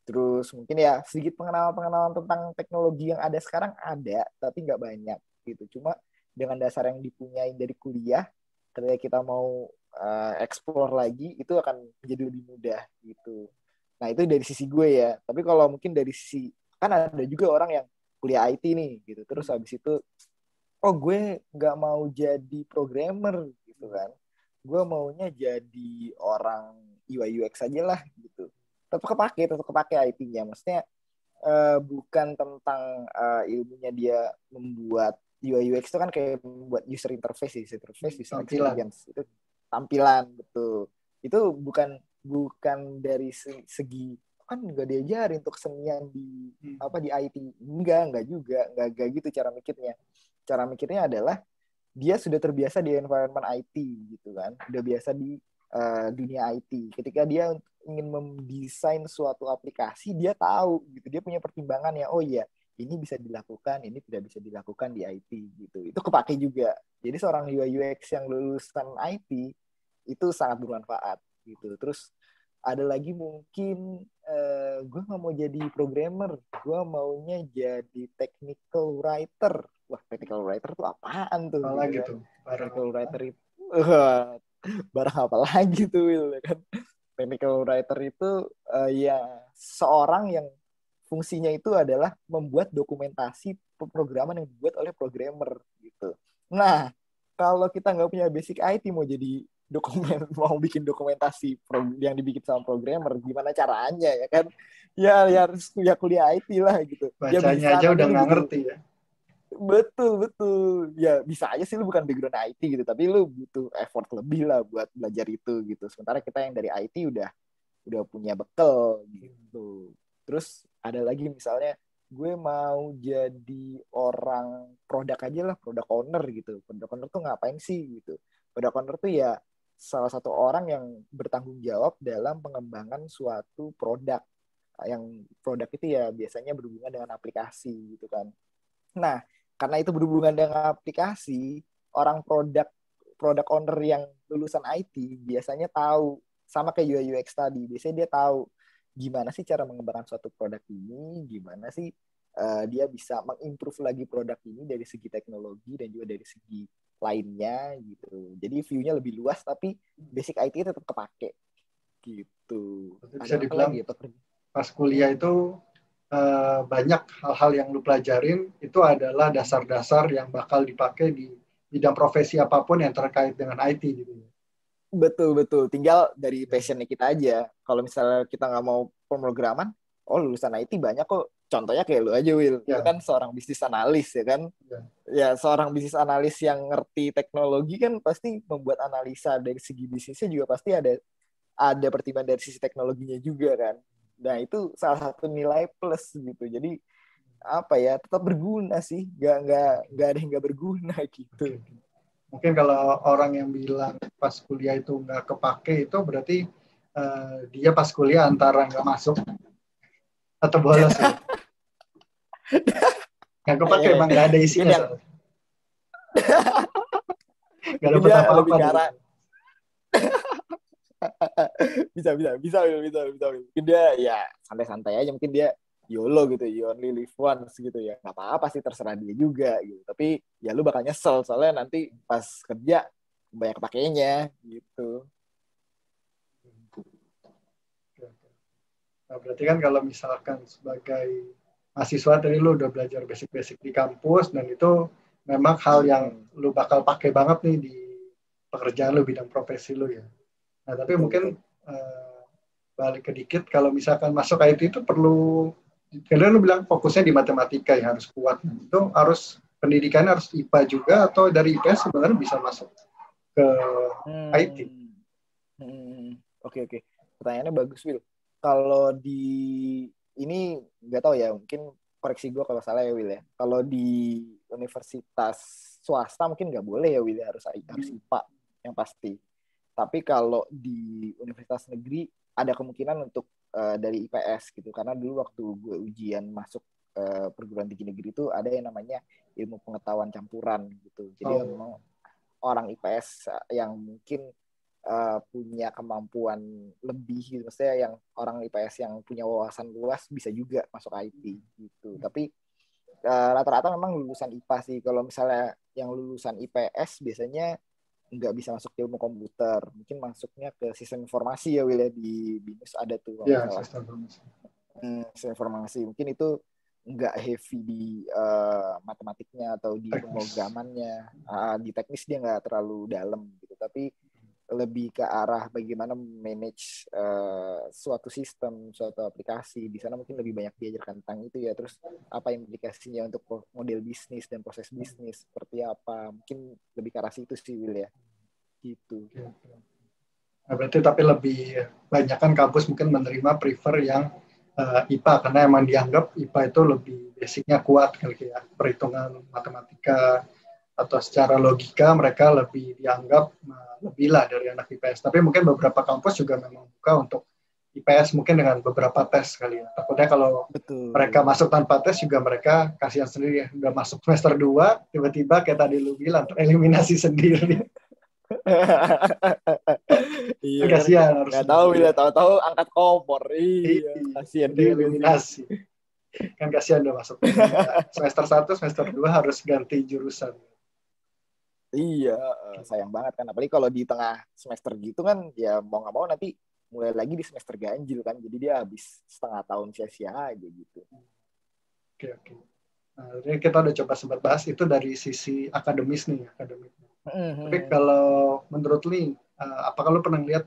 Terus mungkin ya sedikit pengalaman-pengalaman tentang teknologi yang ada sekarang ada, tapi nggak banyak gitu. Cuma dengan dasar yang dipunyain dari kuliah, ketika kita mau explore lagi, itu akan menjadi lebih mudah gitu. Nah itu dari sisi gue ya. Tapi kalau mungkin dari sisi, kan ada juga orang yang kuliah IT nih gitu. Terus habis itu, oh gue nggak mau jadi programmer gitu kan. Gue maunya jadi orang UI UX aja lah gitu. Tetap kepake IT-nya. Maksudnya bukan tentang ilmunya dia membuat UI UX itu kan kayak membuat user interface, user Tampilan. experience itu tampilan betul. Itu bukan dari segi kan nggak diajarin untuk kesenian di apa di IT, enggak juga enggak gitu cara mikirnya. Cara mikirnya adalah dia sudah terbiasa di environment IT gitu kan, udah biasa di dunia IT. Ketika dia ingin mendesain suatu aplikasi, dia tahu gitu, dia punya pertimbangan ya, oh iya ini bisa dilakukan, ini tidak bisa dilakukan di IT gitu. Itu kepake juga. Jadi seorang UI UX yang lulusan IT itu sangat bermanfaat gitu. Terus ada lagi mungkin gue nggak mau jadi programmer, gue maunya jadi technical writer. Wah, technical writer tuh apaan tuh Apa gitu lagi kan? tuh? Barang Technical apa? writer itu barang apa lagi tuh, Will, ya kan? Technical writer itu ya seorang yang fungsinya itu adalah membuat dokumentasi pemrograman yang dibuat oleh programmer gitu. Nah, kalau kita nggak punya basic IT mau jadi mau bikin dokumentasi yang dibikin sama programmer, gimana caranya ya kan? Ya harus kuliah IT lah gitu. Ya Bacanya bisa, aja tapi udah lu nggak butuh. ngerti ya. Betul. Ya bisa aja sih lu bukan background IT gitu, tapi lu butuh effort lebih lah buat belajar itu gitu. Sementara kita yang dari IT udah punya bekal gitu. Terus ada lagi misalnya gue mau jadi orang produk aja lah, product owner gitu. Product owner tuh ngapain sih gitu. Product owner tuh ya salah satu orang yang bertanggung jawab dalam pengembangan suatu produk. Yang produk itu ya biasanya berhubungan dengan aplikasi gitu kan. Nah, karena itu berhubungan dengan aplikasi, orang produk owner yang lulusan IT biasanya tahu sama kayak UI UX tadi. Biasanya dia tahu gimana sih cara mengembangkan suatu produk ini, gimana sih dia bisa mengimprove lagi produk ini dari segi teknologi dan juga dari segi lainnya gitu. Jadi view-nya lebih luas tapi basic IT tetap kepake gitu. Berarti bisa Ada apa dibilang lagi ya? pas kuliah itu banyak hal-hal yang lu pelajarin itu adalah dasar-dasar yang bakal dipakai di bidang profesi apapun yang terkait dengan IT gitu. Betul. Tinggal dari passionnya kita aja. Kalau misalnya kita nggak mau pemrograman, oh lulusan IT banyak kok. Contohnya kayak lu aja, Will. Lu Ya, kan seorang bisnis analis, ya kan? ya. Ya, seorang bisnis analis yang ngerti teknologi kan pasti membuat analisa dari segi bisnisnya juga pasti ada pertimbangan dari sisi teknologinya juga kan. Nah, itu salah satu nilai plus gitu. Jadi apa ya, tetap berguna sih. Nggak ada yang nggak berguna gitu. Oke. Mungkin kalau orang yang bilang pas kuliah itu nggak kepake itu berarti dia pas kuliah antara nggak masuk atau bolos ya. Nggak kepake emang nggak ada Mungkin isinya yang soalnya. Nggak mungkin dapet dia apa-apa lebih ke dari arah itu. bisa. Mungkin dia ya santai-santai aja, mungkin dia YOLO gitu, you only live once gitu ya. Nggak apa-apa sih, terserah dia juga gitu. Tapi ya lu bakal nyesel soalnya nanti pas kerja banyak pakainya gitu. Nah, berarti kan kalau misalkan sebagai mahasiswa tadi lu udah belajar basic-basic di kampus dan itu memang hal yang lu bakal pakai banget nih di pekerjaan lu, bidang profesi lu ya. Nah, tapi Betul, mungkin betul. balik ke dikit, kalau misalkan masuk IT itu perlu, kalian lu bilang fokusnya di matematika ya, harus kuat. Itu harus, pendidikannya harus IPA juga atau dari IPS sebenarnya bisa masuk ke IT? Hmm. Oke, oke. Pertanyaannya bagus, Will. Kalau di ini nggak tahu ya, mungkin koreksi gue kalau salah ya, Will ya. Kalau di universitas swasta mungkin nggak boleh ya, Will ya, harus IPA yang pasti. Tapi kalau di universitas negeri ada kemungkinan untuk dari IPS gitu, karena dulu waktu gue ujian masuk perguruan tinggi negeri itu ada yang namanya ilmu pengetahuan campuran gitu. Jadi Oh, memang orang IPS yang mungkin punya kemampuan lebih gitu. Maksudnya yang orang IPS yang punya wawasan luas bisa juga masuk IT gitu. Tapi rata-rata memang lulusan IPA sih. Kalau misalnya yang lulusan IPS biasanya nggak bisa masuk ilmu komputer. Mungkin masuknya ke sistem informasi ya, Will ya. Di BINUS ada tuh kalau nggak ya, salah. sistem informasi. Sistem informasi. Mungkin itu nggak heavy di matematiknya atau di Teknis. pemrogramannya. Di teknis dia nggak terlalu dalam gitu. Tapi lebih ke arah bagaimana manage suatu sistem, suatu aplikasi. Di sana mungkin lebih banyak diajarkan tentang itu ya. Terus apa implikasinya untuk model bisnis dan proses bisnis seperti apa. Mungkin lebih ke arah situ sih, Will ya. Gitu. Nah, berarti tapi lebih banyak kan kampus mungkin menerima prefer yang IPA karena emang dianggap IPA itu lebih basicnya kuat kali ya, perhitungan matematika atau secara logika mereka lebih dianggap lebih lah dari anak IPS. Tapi mungkin beberapa kampus juga memang buka untuk IPS mungkin dengan beberapa tes kali ya. Takutnya kalau mereka Betul. masuk tanpa tes juga mereka kasihan sendiri ya. Udah masuk semester 2 tiba-tiba kayak tadi lu bilang tereliminasi sendiri. Iya Kan kan, kasihan nggak harusnya. tahu bila tahu-tahu angkat kompor. Iya, kasihan juga sih. Dieliminasi. Kan kasihan udah masuk semester 1, semester 2 harus ganti jurusan. Iya, sayang banget kan. Apalagi kalau di tengah semester gitu kan, ya mau nggak mau nanti mulai lagi di semester ganjil kan. Jadi dia habis setengah tahun sia-sia aja gitu. Oke, oke. Nah, ini kita udah coba sempat bahas itu dari sisi akademis nih, akademik. Tapi kalau menurut Li, apakah lu pernah lihat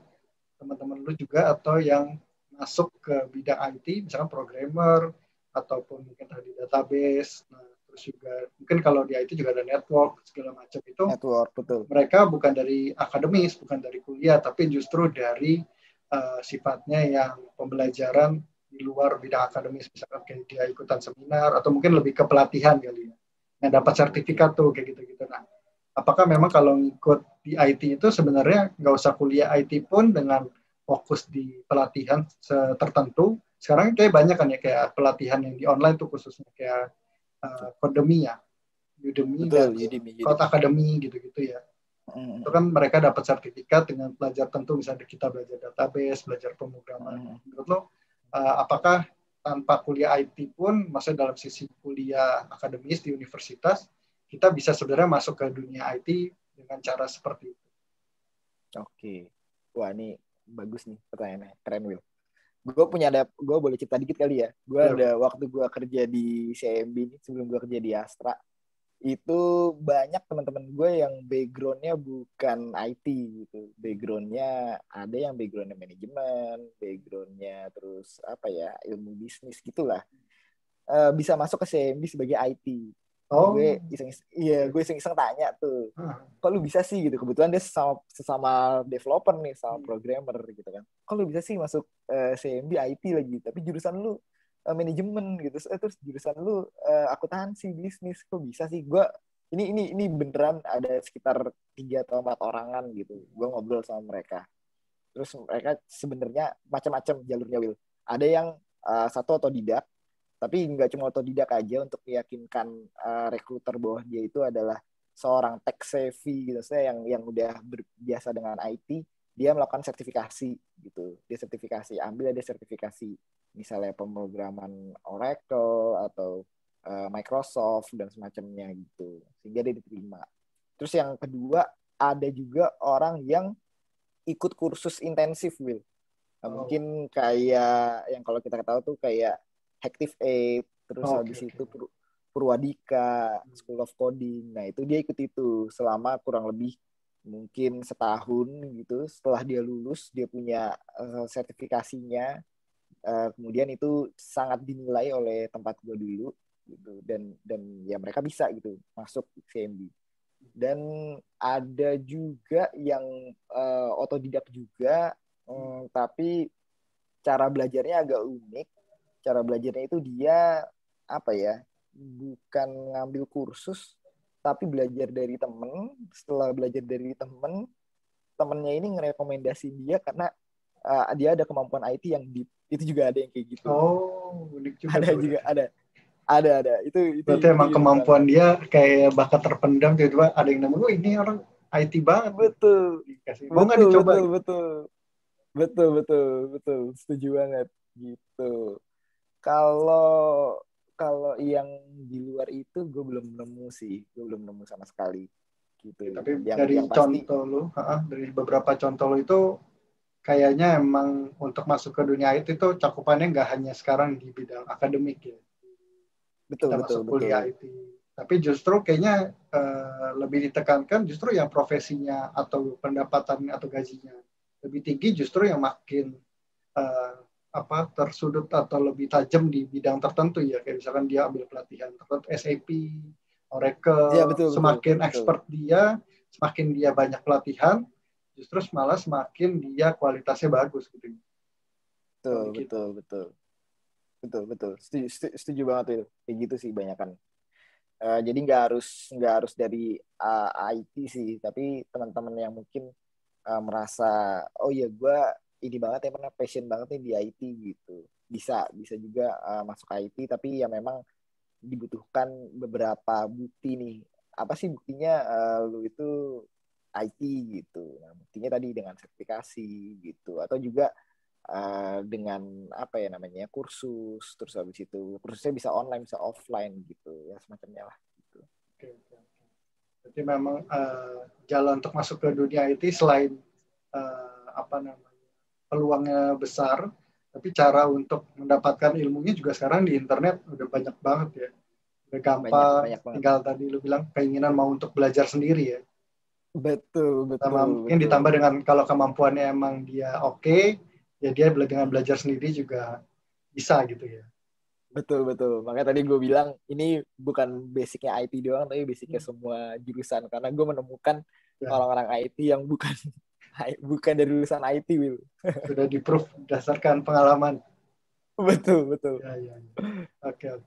teman-teman lu juga atau yang masuk ke bidang IT, misalkan programmer ataupun mungkin tadi database, nah, terus juga mungkin kalau di IT juga ada network segala macam itu, Network, betul. mereka bukan dari akademis, bukan dari kuliah, tapi justru dari sifatnya yang pembelajaran di luar bidang akademis, misalkan kayak dia ikutan seminar atau mungkin lebih ke pelatihan kali ya, yang dapat sertifikat tuh kayak gitu-gitu. Nah, apakah memang kalau ngikut di IT itu sebenarnya nggak usah kuliah IT pun dengan fokus di pelatihan tertentu? Sekarang kayak banyak kan ya kayak pelatihan yang di online tuh khususnya kayak Udemy ya, Udemy dan Betul, Udemy, Code Udemy. Academy gitu-gitu ya. Itu kan mereka dapat sertifikat dengan belajar tentu, misalnya kita belajar database, belajar pemrograman. Menurut lo, apakah tanpa kuliah IT pun, maksudnya dalam sisi kuliah akademis di universitas, kita bisa sebenarnya masuk ke dunia IT dengan cara seperti itu? Oke. Wah, ini bagus nih pertanyaannya. Keren, Will. Gue boleh cerita dikit kali ya. Gue Ya, ada waktu gue kerja di CMB sebelum gue kerja di Astra. Itu banyak teman-teman gue yang backgroundnya bukan IT gitu. Backgroundnya ada yang backgroundnya manajemen, backgroundnya terus apa ya, ilmu bisnis gitulah. Bisa masuk ke CMB sebagai IT. oh, Gue iseng-iseng tanya tuh, ah, kok lu bisa sih gitu, kebetulan dia sesama developer nih, sama programmer gitu kan, kok lu bisa sih masuk CMB IT lagi, tapi jurusan lu manajemen gitu, terus jurusan lu akuntansi bisnis, kok bisa sih? Gue ini beneran ada sekitar 3 atau 4 orangan gitu, gue ngobrol sama mereka, terus mereka sebenarnya macam-macam jalurnya, Will. Ada yang satu otodidak, tapi nggak cuma otodidak aja, untuk meyakinkan rekruter bahwa dia itu adalah seorang tech savvy gitu, saya yang udah berbiasa dengan IT, dia melakukan sertifikasi gitu. Dia sertifikasi, ambil ada sertifikasi misalnya pemrograman Oracle atau Microsoft dan semacamnya gitu, sehingga dia diterima. Terus yang kedua, ada juga orang yang ikut kursus intensif, Will. Nah, mungkin kayak yang kalau kita tahu tuh kayak Active Aid, terus habis itu Purwadika, School of Coding. Nah, itu dia ikut itu selama kurang lebih mungkin setahun gitu. Setelah dia lulus, dia punya sertifikasinya. Kemudian itu sangat dinilai oleh tempat gue dulu gitu, dan ya mereka bisa gitu masuk CMB. Dan ada juga yang otodidak juga, tapi cara belajarnya agak unik. Cara belajarnya itu dia apa ya, bukan ngambil kursus tapi belajar dari temen. Setelah belajar dari temennya ini ngerekomendasi dia karena dia ada kemampuan IT yang deep. Itu juga ada yang kayak gitu. Unik juga ada tuh. Juga ada itu berarti emang kemampuan dia kayak bakat terpendam, tiba-tiba ada yang nemu, ini orang IT banget. Betul. Mau nggak dicoba? Betul. Setuju banget gitu. Kalau yang di luar itu gue belum nemu sama sekali gitu. Tapi yang pasti, dari beberapa contoh lo itu kayaknya emang untuk masuk ke dunia IT itu cakupannya nggak hanya sekarang di bidang akademik ya. Kita masuk kuliah IT. Tapi justru kayaknya lebih ditekankan justru yang profesinya atau pendapatan atau gajinya lebih tinggi, justru yang makin tersudut atau lebih tajam di bidang tertentu ya. Kayak misalkan dia ambil pelatihan tertentu SAP, Oracle, ya, semakin expert dia, semakin dia banyak pelatihan, justru malah semakin dia kualitasnya bagus gitu. Betul. Setuju banget itu. Kayak gitu sih banyakan. Jadi nggak harus dari IT sih, tapi teman-teman yang mungkin merasa oh ya gue ini banget ya, pernah passion banget nih di IT gitu, bisa juga masuk IT, tapi ya memang dibutuhkan beberapa bukti nih. Apa sih buktinya lu itu IT gitu. Nah, buktinya tadi dengan sertifikasi gitu, atau juga dengan apa ya namanya, kursus. Terus habis itu kursusnya bisa online bisa offline gitu ya, semacamnya lah gitu. Oke. Jadi memang jalan untuk masuk ke dunia IT selain peluangnya besar, tapi cara untuk mendapatkan ilmunya juga sekarang di internet udah banyak banget ya. Udah gampang, banyak tinggal tadi lu bilang keinginan mau untuk belajar sendiri ya. Betul. Mungkin ditambah dengan kalau kemampuannya emang dia oke, ya dia dengan belajar sendiri juga bisa gitu ya. Betul. Makanya tadi gue bilang ini bukan basicnya IT doang, tapi basicnya semua jurusan. Karena gue menemukan orang-orang IT yang bukan dari lulusan IT, Will. Sudah di-proof berdasarkan pengalaman. Betul. Ya. Oke.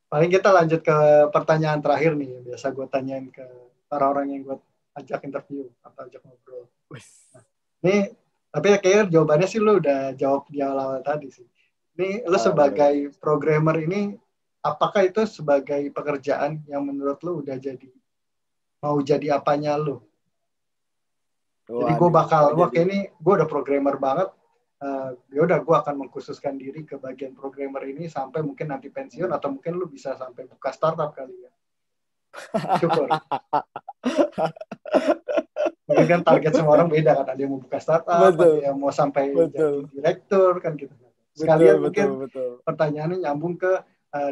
Paling kita lanjut ke pertanyaan terakhir nih. Biasa gue tanyain ke orang-orang yang gue ajak interview atau ajak ngobrol. Nah, ini tapi kayaknya jawabannya sih lu udah jawab di awal tadi sih. Ini lu sebagai programmer ini, apakah itu sebagai pekerjaan yang menurut lu udah mau jadi apanya lu? Jadi gue ini gue udah programmer banget. Ya udah gue akan mengkhususkan diri ke bagian programmer ini sampai mungkin nanti pensiun, atau mungkin lu bisa sampai buka startup kali ya. Syukur. Mungkin kan target semua orang beda kan, ada yang mau buka startup, ada yang mau sampai jadi direktur kan gitu. Sekalian mungkin pertanyaannya nyambung ke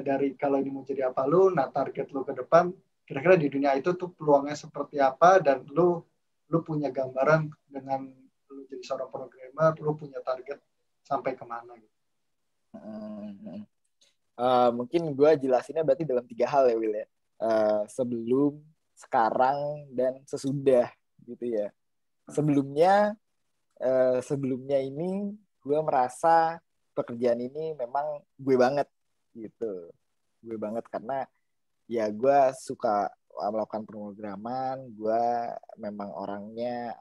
dari kalau ini mau jadi apa lu, nah target lu ke depan kira-kira di dunia itu tuh peluangnya seperti apa, dan lu punya gambaran dengan lu jadi seorang programmer, lu punya target sampai kemana gitu. Mungkin gue jelasinnya berarti dalam 3 hal ya, Will ya. Sebelum, sekarang, dan sesudah gitu ya. Sebelumnya ini gue merasa pekerjaan ini memang gue banget gitu. Gue banget karena ya gue suka melakukan pemrograman, gue memang orangnya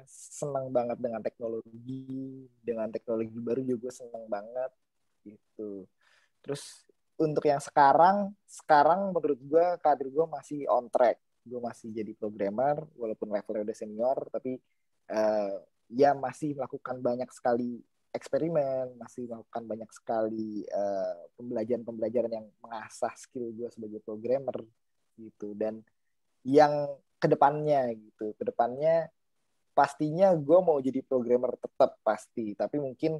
senang banget dengan teknologi baru juga gue senang banget gitu. Terus untuk yang sekarang menurut gue karir gue masih on track. Gue masih jadi programmer walaupun levelnya udah senior, tapi ya masih melakukan banyak sekali eksperimen, masih melakukan banyak sekali pembelajaran yang mengasah skill gue sebagai programmer gitu. Dan yang kedepannya pastinya gue mau jadi programmer tetap pasti, tapi mungkin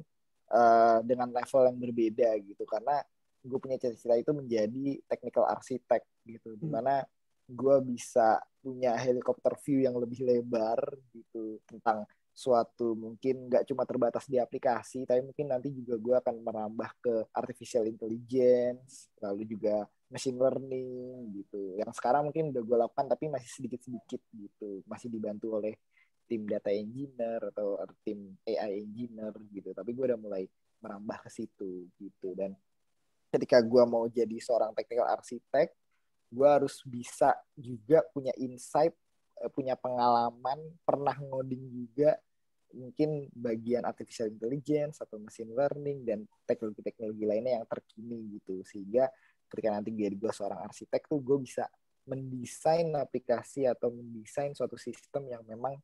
dengan level yang berbeda gitu, karena gue punya cita-cita itu menjadi technical architect gitu, dimana gue bisa punya helikopter view yang lebih lebar gitu tentang suatu, mungkin nggak cuma terbatas di aplikasi, tapi mungkin nanti juga gue akan merambah ke artificial intelligence, lalu juga machine learning gitu. Yang sekarang mungkin udah gue lakukan tapi masih sedikit-sedikit gitu, masih dibantu oleh tim data engineer atau tim AI engineer gitu. Tapi gue udah mulai merambah ke situ gitu. Dan ketika gue mau jadi seorang technical architect, gue harus bisa juga punya insight, punya pengalaman, pernah ngoding juga, mungkin bagian artificial intelligence atau machine learning dan teknologi-teknologi lainnya yang terkini gitu, sehingga ketika nanti jadi gue seorang arsitek tuh gue bisa mendesain aplikasi atau mendesain suatu sistem yang memang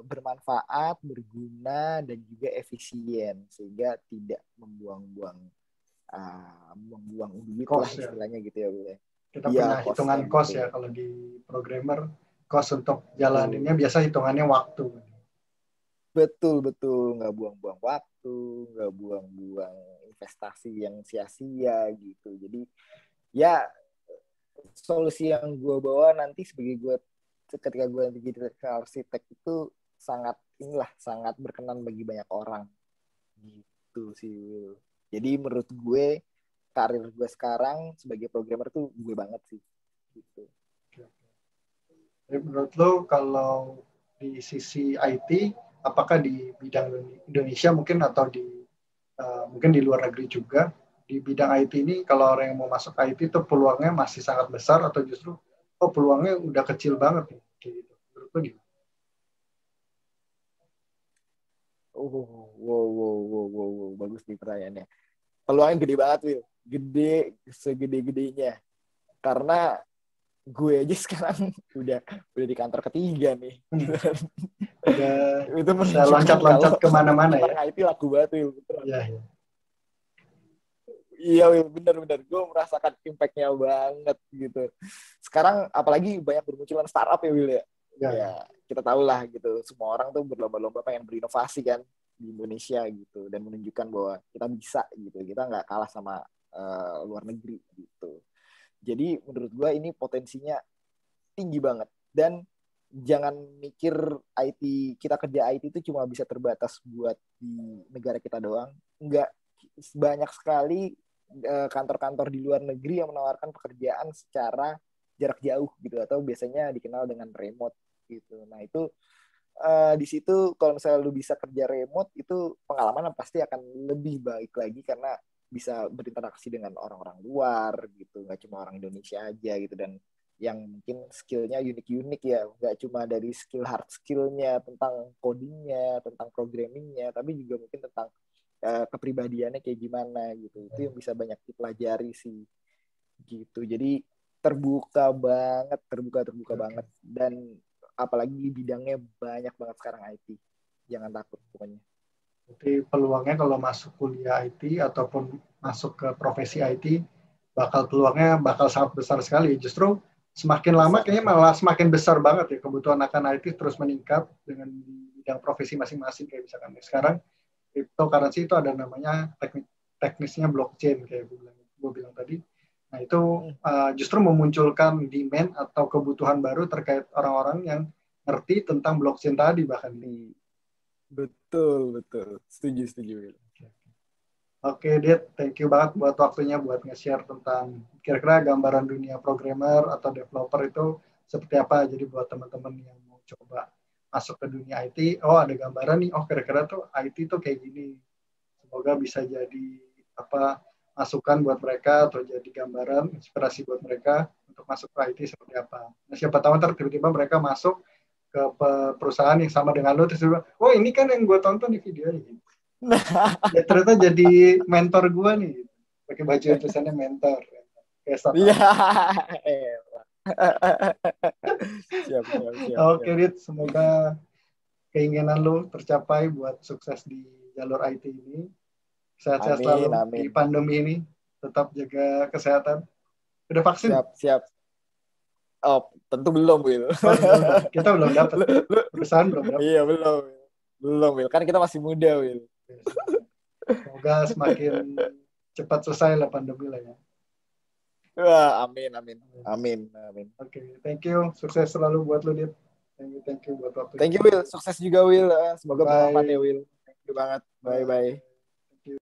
bermanfaat, berguna, dan juga efisien, sehingga tidak membuang-buang duit lah istilahnya gitu ya, Bu. Kita punya hitungan cost gitu ya, kalau di programmer cost untuk jalaninnya biasa hitungannya waktu. Betul, nggak buang-buang waktu, nggak buang-buang investasi yang sia-sia gitu. Jadi ya solusi yang gue bawa nanti sebagai gue ketika gue nanti jadi arsitek itu sangat berkenan bagi banyak orang gitu sih. Jadi menurut gue karir gue sekarang sebagai programmer tuh gue banget sih gitu. Jadi menurut lo kalau di sisi IT, apakah di bidang Indonesia mungkin atau mungkin di luar negeri juga, di bidang IT ini kalau orang yang mau masuk IT itu peluangnya masih sangat besar atau justru peluangnya udah kecil banget nih gitu. Menurut lo gimana? Wow, bagus nih pertanyaannya. Peluangnya gede banget, Will. Gede, segede-gedenya. Karena gue aja sekarang udah di kantor ketiga nih. Udah itu bisa loncat-loncat kemana-mana ya. Orang IT laku banget, Will. Iya. Iya, Will, bener. Gue merasakan impact-nya banget gitu. Sekarang apalagi banyak bermunculan startup ya, Will ya. Ya, kita tahu lah gitu. Semua orang tuh berlomba-lomba pengen berinovasi kan di Indonesia gitu, dan menunjukkan bahwa kita bisa gitu. Kita nggak kalah sama luar negeri gitu. Jadi menurut gue ini potensinya tinggi banget. Dan jangan mikir kita kerja IT itu cuma bisa terbatas buat di negara kita doang. Enggak, banyak sekali kantor-kantor di luar negeri yang menawarkan pekerjaan secara jarak jauh gitu, atau biasanya dikenal dengan remote gitu. Nah itu di situ kalau misalnya lu bisa kerja remote, itu pengalaman pasti akan lebih baik lagi karena bisa berinteraksi dengan orang-orang luar gitu, nggak cuma orang Indonesia aja gitu, dan yang mungkin skillnya unik-unik ya, nggak cuma dari skill hard skillnya tentang codingnya, tentang programmingnya, tapi juga mungkin tentang kepribadiannya kayak gimana gitu. Itu yang bisa banyak dipelajari sih gitu. Jadi terbuka banget, dan apalagi bidangnya banyak banget sekarang IT. Jangan takut pokoknya. Jadi peluangnya kalau masuk kuliah IT ataupun masuk ke profesi IT, peluangnya bakal sangat besar sekali. Justru semakin lama kayaknya malah semakin besar banget ya kebutuhan akan IT terus meningkat dengan bidang profesi masing-masing. Kayak misalkan sekarang cryptocurrency itu ada namanya teknisnya blockchain kayak gue bilang tadi. Nah itu justru memunculkan demand atau kebutuhan baru terkait orang-orang yang ngerti tentang blockchain tadi bahkan. Betul. Setuju. Oke, Dit, thank you banget buat waktunya buat nge-share tentang kira-kira gambaran dunia programmer atau developer itu seperti apa. Jadi buat teman-teman yang mau coba masuk ke dunia IT, ada gambaran nih, kira-kira tuh IT tuh kayak gini. Semoga bisa jadi masukan buat mereka atau jadi gambaran, inspirasi buat mereka untuk masuk ke IT seperti apa. Nah, siapa tahu ntar tiba-tiba mereka masuk ke perusahaan yang sama dengan lo, terus ini kan yang gue tonton di videonya. Ya ternyata jadi mentor gue nih, pakai baju yang tulisannya mentor. Iya. Siap. Oke, Dit, semoga keinginan lu tercapai buat sukses di jalur IT ini. Sehat-sehat selalu di pandemi ini. Tetap jaga kesehatan. Udah vaksin? Siap. Oh, tentu belum, Will. Kita belum dapat. Perusahaan belum dapat. Iya, belum, Will. Kan kita masih muda, Will. Semoga semakin cepat selesai lah pandemi lah ya. Wah, amin. Oke, thank you. Sukses selalu buat lu, Dit. Thank you buat waktunya. Thank you, Will. Sukses juga, Will. Semoga bermanfaat ya, Will. Thank you banget. Bye. Thank you.